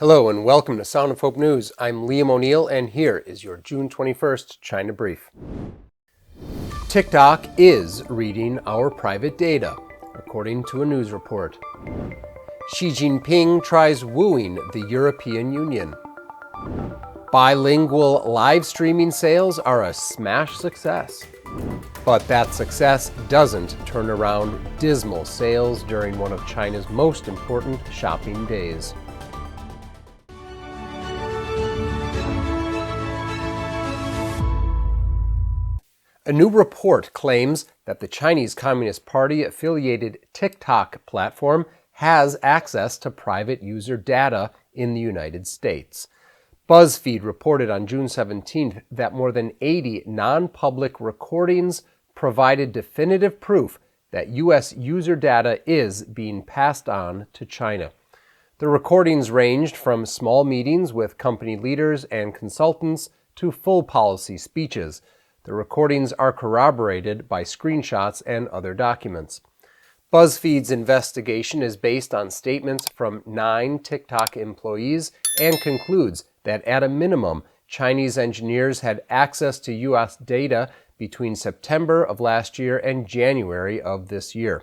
Hello and welcome to Sound of Hope News. I'm Liam O'Neill and here is your June 21st China Brief. TikTok is reading our private data, according to a news report. Xi Jinping tries wooing the European Union. Bilingual live streaming sales are a smash success. But that success doesn't turn around dismal sales during one of China's most important shopping days. A new report claims that the Chinese Communist Party-affiliated TikTok platform has access to private user data in the United States. BuzzFeed reported on June 17th that more than 80 non-public recordings provided definitive proof that U.S. user data is being passed on to China. The recordings ranged from small meetings with company leaders and consultants to full policy speeches. The recordings are corroborated by screenshots and other documents. BuzzFeed's investigation is based on statements from 9 TikTok employees and concludes that at a minimum, Chinese engineers had access to U.S. data between September of last year and January of this year.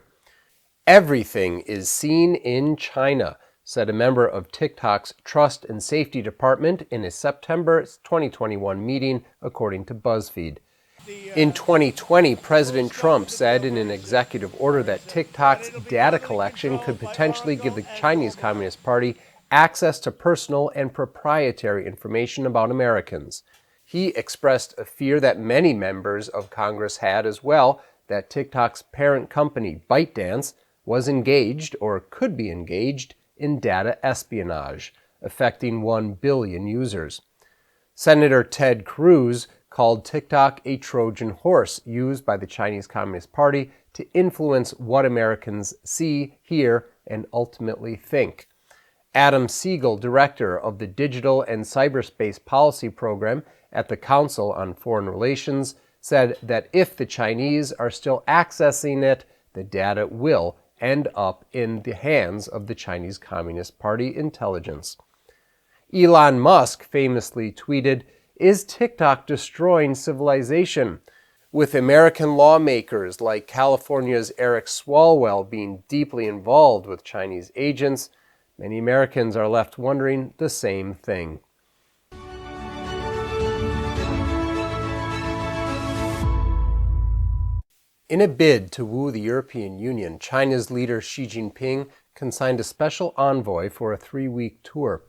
Everything is seen in China, said a member of TikTok's Trust and Safety Department in a September 2021 meeting, according to BuzzFeed. In 2020, President Trump said in an executive order that TikTok's data collection could potentially give the Chinese Communist Party access to personal and proprietary information about Americans. He expressed a fear that many members of Congress had as well, that TikTok's parent company, ByteDance, was engaged or could be engaged in data espionage, affecting 1 billion users. Senator Ted Cruz called TikTok a Trojan horse used by the Chinese Communist Party to influence what Americans see, hear, and ultimately think. Adam Siegel, director of the Digital and Cyberspace Policy Program at the Council on Foreign Relations, said that if the Chinese are still accessing it, the data will end up in the hands of the Chinese Communist Party intelligence. Elon Musk famously tweeted, "Is TikTok destroying civilization?" With American lawmakers like California's Eric Swalwell being deeply involved with Chinese agents, many Americans are left wondering the same thing. In a bid to woo the European Union, China's leader Xi Jinping consigned a special envoy for a 3-week tour.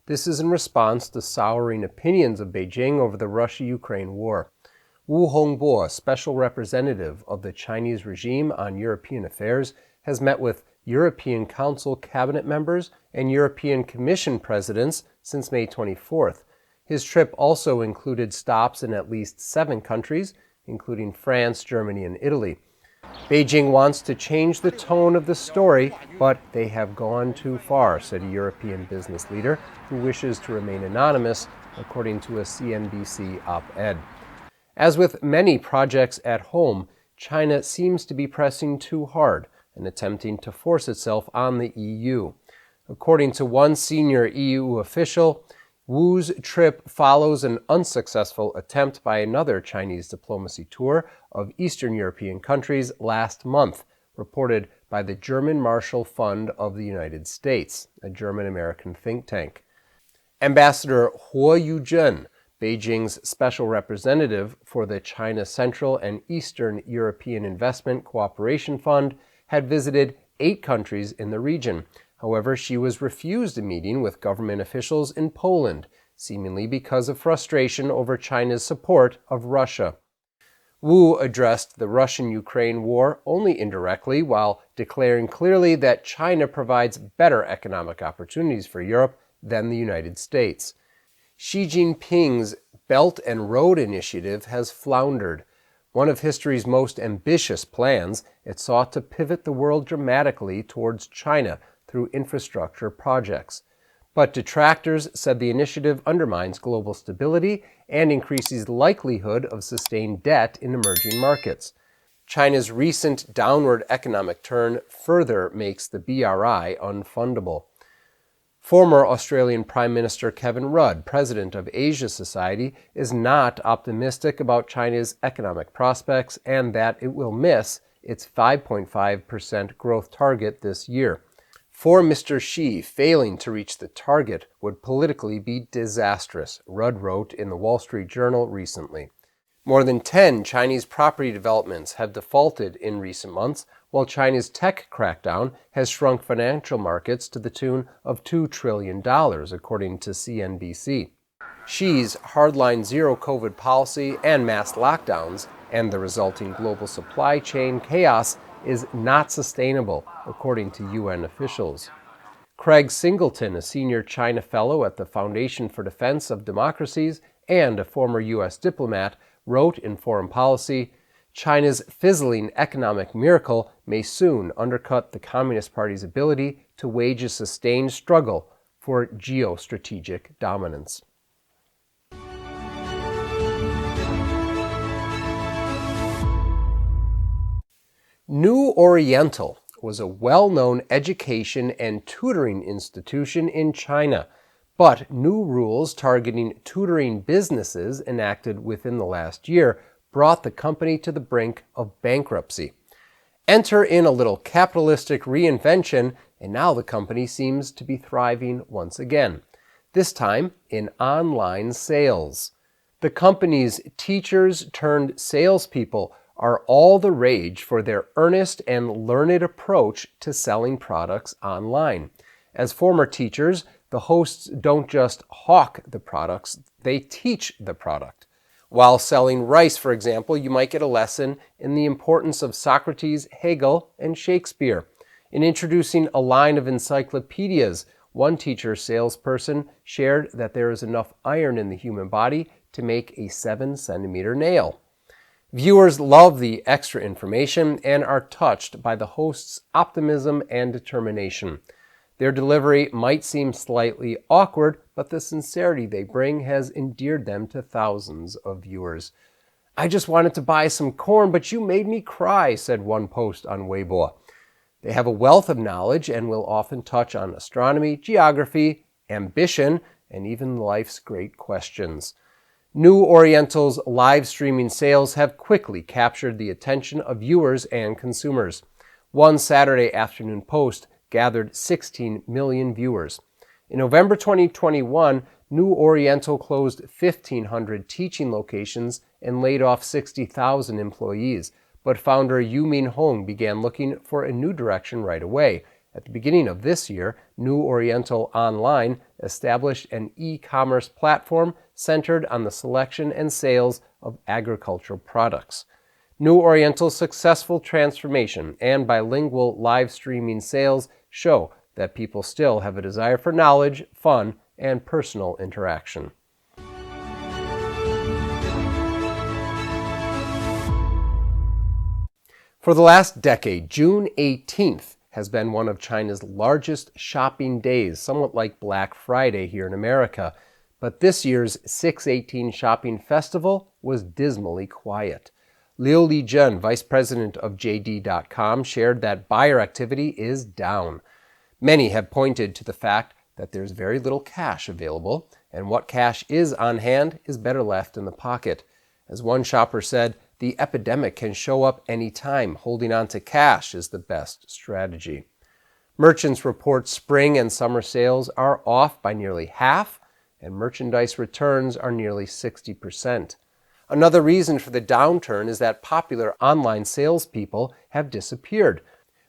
This is in response to souring opinions of Beijing over the Russia-Ukraine war. Wu Hongbo, special representative of the Chinese regime on European affairs, has met with European Council cabinet members and European Commission presidents since May 24th. His trip also included stops in at least 7 countries, including France, Germany, and Italy. Beijing wants to change the tone of the story, but they have gone too far, said a European business leader who wishes to remain anonymous, according to a CNBC op-ed. As with many projects at home, China seems to be pressing too hard and attempting to force itself on the EU. According to one senior EU official, Wu's trip follows an unsuccessful attempt by another Chinese diplomacy tour of Eastern European countries last month, reported by the German Marshall Fund of the United States, a German-American think tank. Ambassador Huo Yuzhen, Beijing's special representative for the China Central and Eastern European Investment Cooperation Fund, had visited 8 countries in the region. However, she was refused a meeting with government officials in Poland, seemingly because of frustration over China's support of Russia. Wu addressed the Russian-Ukraine war only indirectly, while declaring clearly that China provides better economic opportunities for Europe than the United States. Xi Jinping's Belt and Road Initiative has floundered. One of history's most ambitious plans, it sought to pivot the world dramatically towards China through infrastructure projects. But detractors said the initiative undermines global stability and increases the likelihood of sustained debt in emerging markets. China's recent downward economic turn further makes the BRI unfundable. Former Australian Prime Minister Kevin Rudd, president of Asia Society, is not optimistic about China's economic prospects and that it will miss its 5.5% growth target this year. For Mr. Xi, failing to reach the target would politically be disastrous, Rudd wrote in the Wall Street Journal recently. More than 10 Chinese property developments have defaulted in recent months, while China's tech crackdown has shrunk financial markets to the tune of $2 trillion, according to CNBC. Xi's hardline zero-COVID policy and mass lockdowns and the resulting global supply chain chaos is not sustainable, according to UN officials. Craig Singleton, a senior China fellow at the Foundation for Defense of Democracies and a former U.S. diplomat, wrote in Foreign Policy, China's fizzling economic miracle may soon undercut the Communist Party's ability to wage a sustained struggle for geostrategic dominance. New Oriental was a well-known education and tutoring institution in China, but new rules targeting tutoring businesses enacted within the last year brought the company to the brink of bankruptcy. Enter in a little capitalistic reinvention, and now the company seems to be thriving once again, this time in online sales. The company's teachers turned salespeople are all the rage for their earnest and learned approach to selling products online. As former teachers, the hosts don't just hawk the products, they teach the product. While selling rice, for example, you might get a lesson in the importance of Socrates, Hegel, and Shakespeare. In introducing a line of encyclopedias, one teacher salesperson shared that there is enough iron in the human body to make a 7-centimeter nail. Viewers love the extra information and are touched by the host's optimism and determination. Their delivery might seem slightly awkward, but the sincerity they bring has endeared them to thousands of viewers. I just wanted to buy some corn, but you made me cry, said one post on Weibo. They have a wealth of knowledge and will often touch on astronomy, geography, ambition, and even life's great questions. New Oriental's live streaming sales have quickly captured the attention of viewers and consumers. One Saturday afternoon post gathered 16 million viewers. In November 2021, New Oriental closed 1,500 teaching locations and laid off 60,000 employees, but founder Yu Minhong began looking for a new direction right away. At the beginning of this year, New Oriental Online established an e-commerce platform centered on the selection and sales of agricultural products. New Oriental's successful transformation and bilingual live streaming sales show that people still have a desire for knowledge, fun, and personal interaction. For the last decade, June 18th has been one of China's largest shopping days, somewhat like Black Friday here in America. But this year's 618 Shopping Festival was dismally quiet. Liu Lijun, vice president of JD.com, shared that buyer activity is down. Many have pointed to the fact that there's very little cash available, and what cash is on hand is better left in the pocket. As one shopper said, the epidemic can show up any time. Holding on to cash is the best strategy. Merchants report spring and summer sales are off by nearly half, and merchandise returns are nearly 60%. Another reason for the downturn is that popular online salespeople have disappeared.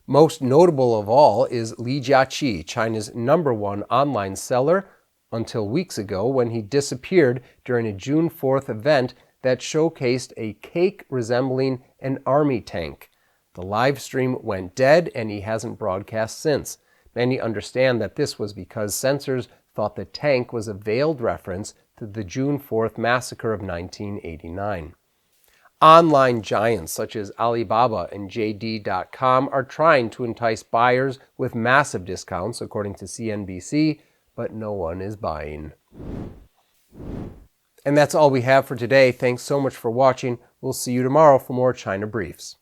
Most notable of all is Li Jiaqi, China's #1 online seller, until weeks ago when he disappeared during a June 4th event that showcased a cake resembling an army tank. The live stream went dead and he hasn't broadcast since. Many understand that this was because censors thought the tank was a veiled reference to the June 4th massacre of 1989. Online giants such as Alibaba and JD.com are trying to entice buyers with massive discounts, according to CNBC, but no one is buying. And that's all we have for today. Thanks so much for watching. We'll see you tomorrow for more China Briefs.